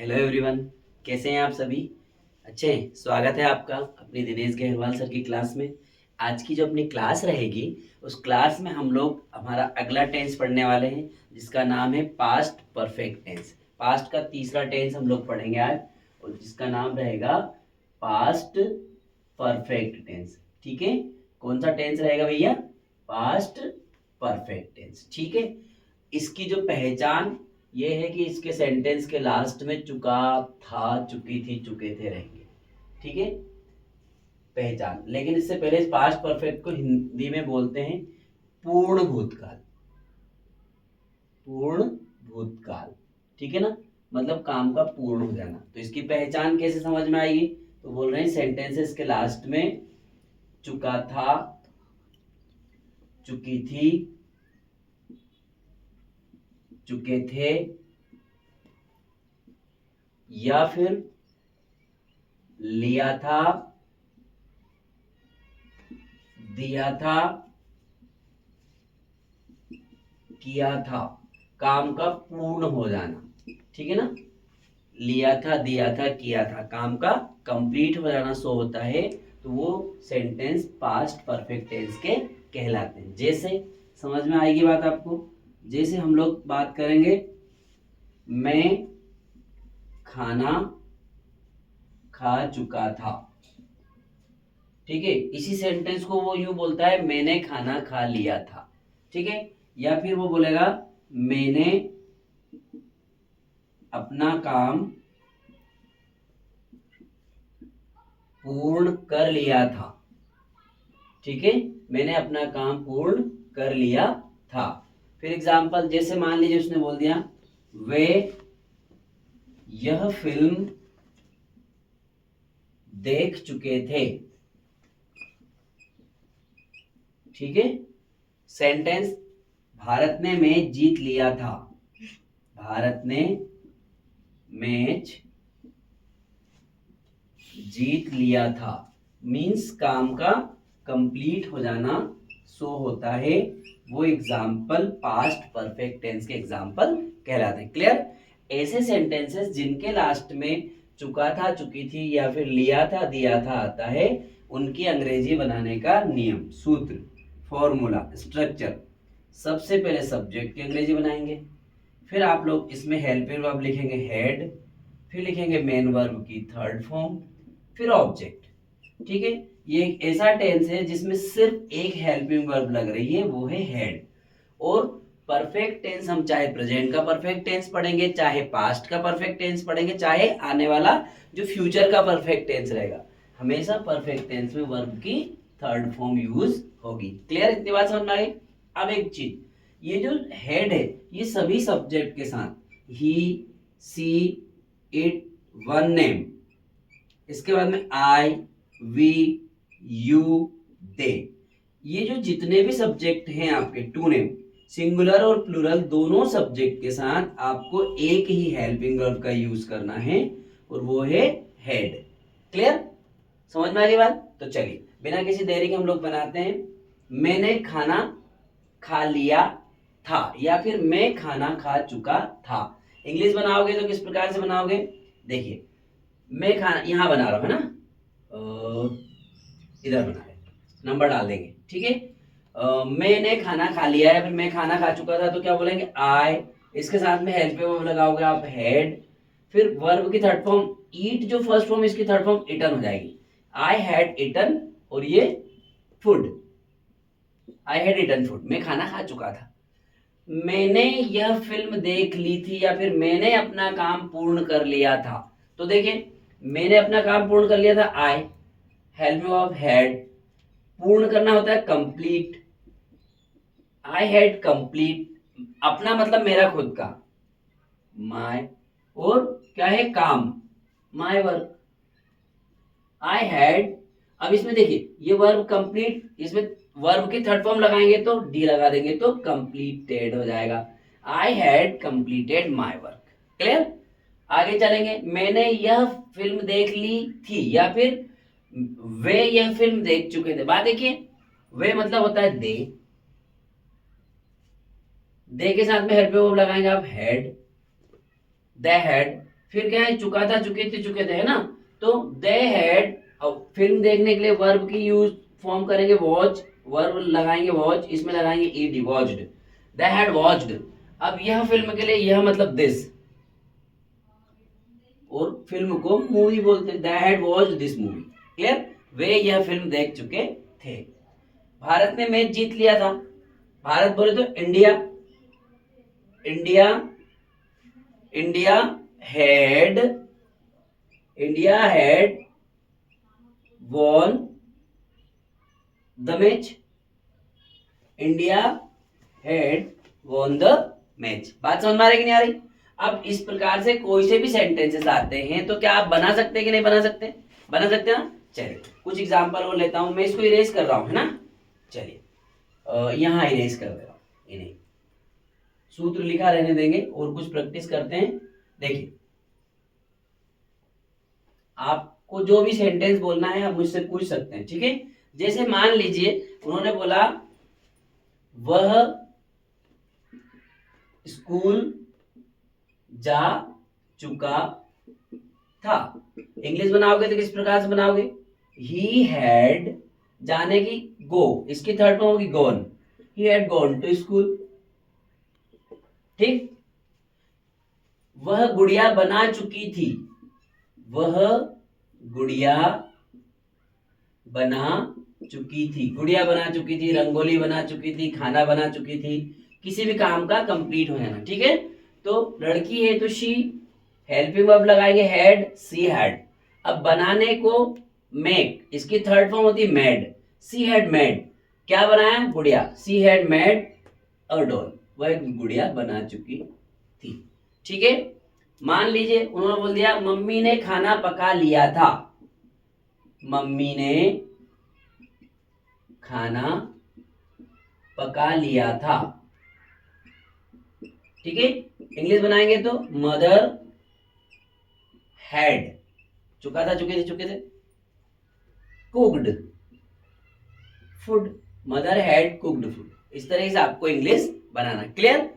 Hello everyone, कैसे हैं आप सभी? अच्छे हैं। स्वागत है आपका अपनी दिनेश गहरवाल सर की क्लास में। आज की जो अपनी क्लास रहेगी उस क्लास में हम लोग हमारा अगला टेंस पढ़ने वाले हैं जिसका नाम है पास्ट परफेक्ट टेंस। पास्ट का तीसरा टेंस हम लोग पढ़ेंगे आज और जिसका नाम रहेगा पास्ट परफेक्ट टेंस। ठीक है, कौन सा टेंस रहेगा भैया? Past perfect tense. ठीक है, इसकी जो पहचान ये है कि इसके सेंटेंस के लास्ट में चुका, था, चुकी थी, चुके थे रहेंगे। ठीक है, पहचान। लेकिन इससे पहले इस पास्ट परफेक्ट को हिंदी में बोलते हैं पूर्ण भूतकाल। पूर्ण भूतकाल, ठीक है ना, मतलब काम का पूर्ण हो जाना। तो इसकी पहचान कैसे समझ में आएगी? तो बोल रहे हैं सेंटेंसेस के लास्ट में चुका था, चुकी थी, चुके थे, या फिर लिया था, दिया था, किया था, काम का पूर्ण हो जाना। ठीक है ना, लिया था, दिया था, किया था, काम का कंप्लीट हो जाना सो होता है। तो वो सेंटेंस पास्ट परफेक्ट टेंस के कहलाते हैं। जैसे समझ में आएगी बात आपको? जैसे हम लोग बात करेंगे मैं खाना खा चुका था। ठीक है, इसी सेंटेंस को वो यूं बोलता है मैंने खाना खा लिया था। ठीक है, या फिर वो बोलेगा मैंने अपना काम पूर्ण कर लिया था। ठीक है, मैंने अपना काम पूर्ण कर लिया था। फिर एग्जाम्पल, जैसे मान लीजिए उसने बोल दिया वे यह फिल्म देख चुके थे। ठीक है, सेंटेंस भारत ने मैच जीत लिया था। भारत ने मैच जीत लिया था मीन्स काम का कंप्लीट हो जाना सो होता है। वो एग्जाम्पल पास्ट परफेक्ट टेंस के एग्जाम्पल कहलाते हैं। क्लियर? ऐसे सेंटेंसेस जिनके लास्ट में चुका था, चुकी थी, या फिर लिया था, दिया था आता है, उनकी अंग्रेजी बनाने का नियम, सूत्र, फॉर्मूला, स्ट्रक्चर। सबसे पहले सब्जेक्ट की अंग्रेजी बनाएंगे, फिर आप लोग इसमें हेल्पिंग वर्ब लिखेंगे हेड, फिर लिखेंगे मेन वर्ब की थर्ड फॉर्म, फिर ऑब्जेक्ट। ठीक है, ये एक ऐसा टेंस है जिसमें सिर्फ एक हेल्पिंग वर्ब लग रही है, वो है हेड। और परफेक्ट टेंस हम चाहे प्रेजेंट का परफेक्ट टेंस पढ़ेंगे, चाहे पास्ट का परफेक्ट टेंस पढ़ेंगे, चाहे आने वाला जो फ्यूचर का परफेक्ट टेंस रहेगा, हमेशा परफेक्ट टेंस में वर्ब की थर्ड फॉर्म यूज होगी। क्लियर? इतनी बात समझ में आ गई? अब एक चीज, ये जो हेड है ये सभी सब्जेक्ट के साथ ही, सी, इट, वन नेम, इसके बाद में आई, वी, यू, दे, ये जो जितने भी सब्जेक्ट हैं आपके टू नेम, सिंगुलर और प्लूरल दोनों सब्जेक्ट के साथ आपको एक ही हेल्पिंग वर्ब का यूज करना है और वो है हेड। क्लियर? समझ में आ गई बात? तो चलिए बिना किसी देरी के हम लोग बनाते हैं मैंने खाना खा लिया था, या फिर मैं खाना खा चुका था। इंग्लिश बनाओगे तो किस प्रकार से बनाओगे? देखिए, मैं खाना यहां बना रहा हूं, है ना, इधर बना है, नंबर डाल देंगे। ठीक है, मैंने खाना खा लिया है, फिर मैं खाना खा चुका था, तो क्या बोलेंगे? आई। इसके साथ में हेल्प वर्ब लगाओगे आप हेड, फिर वर्ब की थर्ड फॉर्म ईट, जो फर्स्ट फॉर्म इसकी थर्ड फॉर्म इटन हो जाएगी। आई हैड इटन, और ये food, I had eaten food, मैं खाना खा चुका था। मैंने यह फिल्म देख ली थी, या फिर मैंने अपना काम पूर्ण कर लिया था। तो देखिए, मैंने अपना काम पूर्ण कर लिया था, आई, हेल्प ऑफ हैड, पूर्ण करना होता है कंप्लीट, आई हैड कंप्लीट, अपना मतलब मेरा खुद का, माय, और क्या है काम, माय वर्क, आई हैड। अब इसमें देखिए ये वर्ब कंप्लीट, इसमें वर्ब की थर्ड फॉर्म लगाएंगे तो डी लगा देंगे तो कंप्लीटेड हो जाएगा। I had completed my work. Clear? आगे चलेंगे, मैंने यह फिल्म देख ली थी, या फिर वे यह फिल्म देख चुके थे। बात देखिए, वे मतलब होता है दे के साथ में हेड पे वर्ब लगाएंगे आप हेड, दे हैड, फिर क्या है, चुका था, चुके थे, है ना। तो दे हैड, अब फिल्म देखने के लिए वर्ब की यूज फॉर्म करेंगे वॉच, वर्ब लगाएंगे वॉच, इसमें लगाएंगे ED, watched, they had watched. अब यह फिल्म के लिए यह मतलब दिस, और फिल्म को मूवी बोलते हैं, they had watched this movie. Clear, वे यह फिल्म देख चुके थे। भारत ने मैच जीत लिया था, भारत बोले तो India, India, India had, India had won the match, India had won the match। बात समझ में आ रही कि नहीं आ रही। अब इस प्रकार से कोई से भी सेंटेंसेस आते हैं तो क्या आप बना सकते हैं कि नहीं बना सकते, बना सकते हैं ना। चलिए कुछ एग्जांपल और लेता हूं, मैं इसको इरेज कर रहा हूं, है ना। चलिए यहां इरेज कर दे रहा हूं, इन्हें सूत्र लिखा रहने देंगे और कुछ प्रैक्टिस करते हैं। देखिए आपको जो भी सेंटेंस बोलना है आप मुझसे पूछ सकते हैं, ठीक है। जैसे मान लीजिए उन्होंने बोला वह स्कूल जा चुका था, इंग्लिश बनाओगे तो किस प्रकार से बनाओगे, ही हैड, जाने की गो, इसकी थर्ड फॉर्म होगी gone, he had gone to school. ठीक, वह गुड़िया बना चुकी थी, वह गुड़िया बना चुकी थी, गुड़िया बना चुकी थी, रंगोली बना चुकी थी, खाना बना चुकी थी, किसी भी काम का कंप्लीट हो जाना, ठीक है। तो लड़की है तो शी, हेल्पिंग वर्ब लगाएंगे हैड, सी हैड। अब बनाने को मेक, इसकी थर्ड फॉर्म होती है मेड, सी हैड मेड, क्या बनाया, गुड़िया, she had made a doll, वह गुड़िया बना चुकी थी, ठीक है। मान लीजिए उन्होंने बोल दिया मम्मी ने खाना पका लिया था, मम्मी ने खाना पका लिया था, ठीक है। इंग्लिश बनाएंगे तो मदर हैड, चुका था, चुके थे, cooked food, mother had cooked food. इस तरह से आपको इंग्लिश बनाना, क्लियर।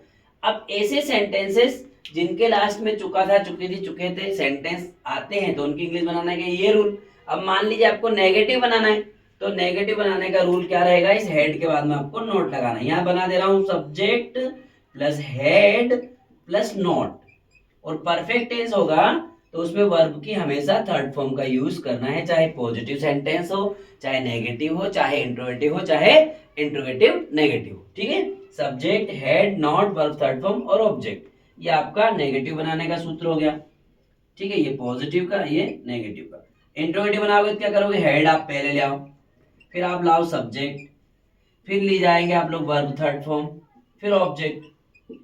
अब ऐसे सेंटेंसेस जिनके लास्ट में चुका था, चुकी थी, चुके थे सेंटेंस आते हैं तो उनकी इंग्लिश बनाने का ये रूल। अब मान लीजिए आपको नेगेटिव बनाना है तो नेगेटिव बनाने का रूल क्या रहेगा, इस हेड के बाद में आपको नोट लगाना है। यहां बना दे रहा हूं subject plus head plus note, और परफेक्ट टेंस होगा तो उसमें वर्ब की हमेशा थर्ड फॉर्म का यूज करना है, चाहे पॉजिटिव सेंटेंस हो, चाहे नेगेटिव हो, चाहे इंट्रोगेटिव हो, चाहे इंट्रोगेटिव नेगेटिव हो, ठीक है। Subject, head, not, verb third form और ऑब्जेक्ट, ये आपका नेगेटिव बनाने का सूत्र हो गया, ठीक है। ये पॉजिटिव का, ये नेगेटिव का। इंट्रोगेटिव बनाओगे तो क्या करोगे, हेड आप पहले ले आओ, फिर आप लाओ सब्जेक्ट, फिर ले जाएंगे आप लोग वर्ब थर्ड फॉर्म, फिर ऑब्जेक्ट,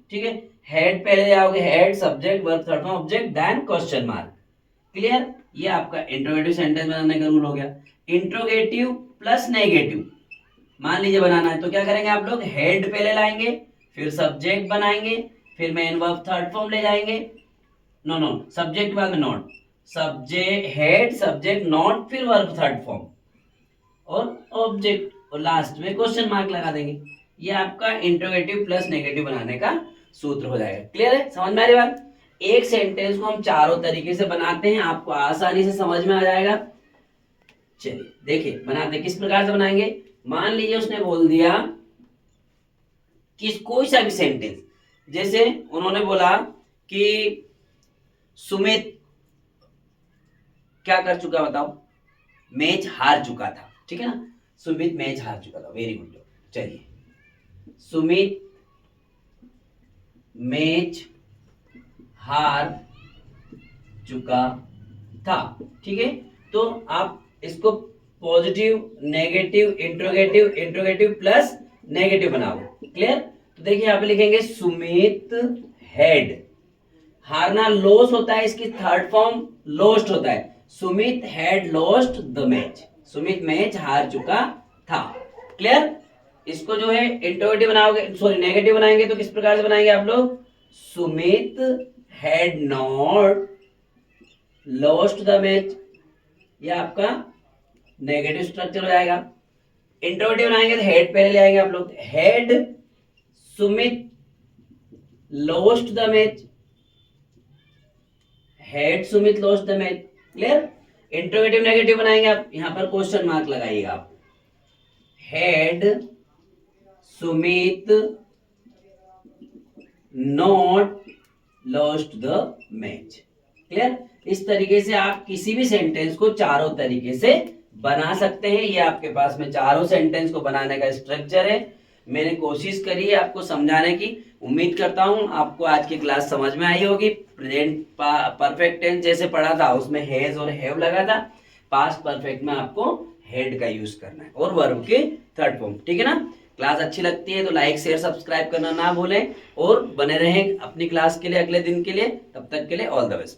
ठीक है। हेड पहले ले आओगे, had subject verb third form object then question mark, clear. ये आपका इंट्रोगेटिव सेंटेंस बनाने का रूल हो गया। इंट्रोगेटिव प्लस नेगेटिव मान लीजिए बनाना है तो क्या करेंगे आप लोग, हेड पहले लाएंगे, फिर सब्जेक्ट बनाएंगे, फिर मेन वर्ब थर्ड फॉर्म ले जाएंगे, नो नो सब्जेक्ट बाद में not, subject head subject not, फिर वर्ब थर्ड फॉर्म और ऑब्जेक्ट, और लास्ट में क्वेश्चन मार्क लगा देंगे। ये आपका इंट्रोगेटिव प्लस नेगेटिव बनाने का सूत्र हो जाएगा, क्लियर है, समझ में आ रही बात। एक सेंटेंस को हम चारों तरीके से बनाते हैं, आपको आसानी से समझ में आ जाएगा। चलिए देखिए बनाते किस प्रकार से बनाएंगे। मान लीजिए उसने बोल दिया कि कोई सा भी सेंटेंस, जैसे उन्होंने बोला कि सुमित क्या कर चुका बताओ, मैच हार चुका था, ठीक है ना। सुमित मैच हार चुका था, वेरी गुड। चलिए सुमित मैच हार चुका था, ठीक है। तो आप इसको positive negative interrogative interrogative plus negative बनाओ, क्लियर। तो देखिए यहाँ पे लिखेंगे सुमित हैड, हारना लॉस होता है, इसकी थर्ड फॉर्म लॉस्ट होता है, Sumit had lost the match, Sumit match हार चुका था, क्लियर। इसको जो है इंट्रोगेटिव बनाओगे, सॉरी नेगेटिव बनाएंगे तो किस प्रकार से बनाएंगे आप लोग, Sumit had not lost the match, ये आपका नेगेटिव स्ट्रक्चर हो जाएगा। इंट्रोगेटिव बनाएंगे तो हेड पहले ले आएंगे आप लोग, head Sumit lost the match, had Sumit lost the match. Clear? Interrogative negative बनाएंगे आप, यहां पर क्वेश्चन मार्क लगाइएगा आप। Had Sumit not lost the match. Clear? इस तरीके से आप किसी भी सेंटेंस को चारों तरीके से बना सकते हैं। ये आपके पास में चारों सेंटेंस को बनाने का स्ट्रक्चर है। मैंने कोशिश करी है आपको समझाने की। उम्मीद करता हूं आपको आज की क्लास समझ में आई होगी। प्रेजेंट परफेक्ट टेंस जैसे पढ़ा था उसमें हैज और हैव लगा था। पास्ट परफेक्ट में आपको हेड का यूज करना है और वर्ब के थर्ड फॉर्म। ठीक है ना? क्लास अच्छी लगती है तो लाइक शेयर सब्सक्राइब करना ना भूलें और बने रहें अपनी क्लास के लिए अगले दिन के लिए। तब तक के लिए ऑल द बेस्ट।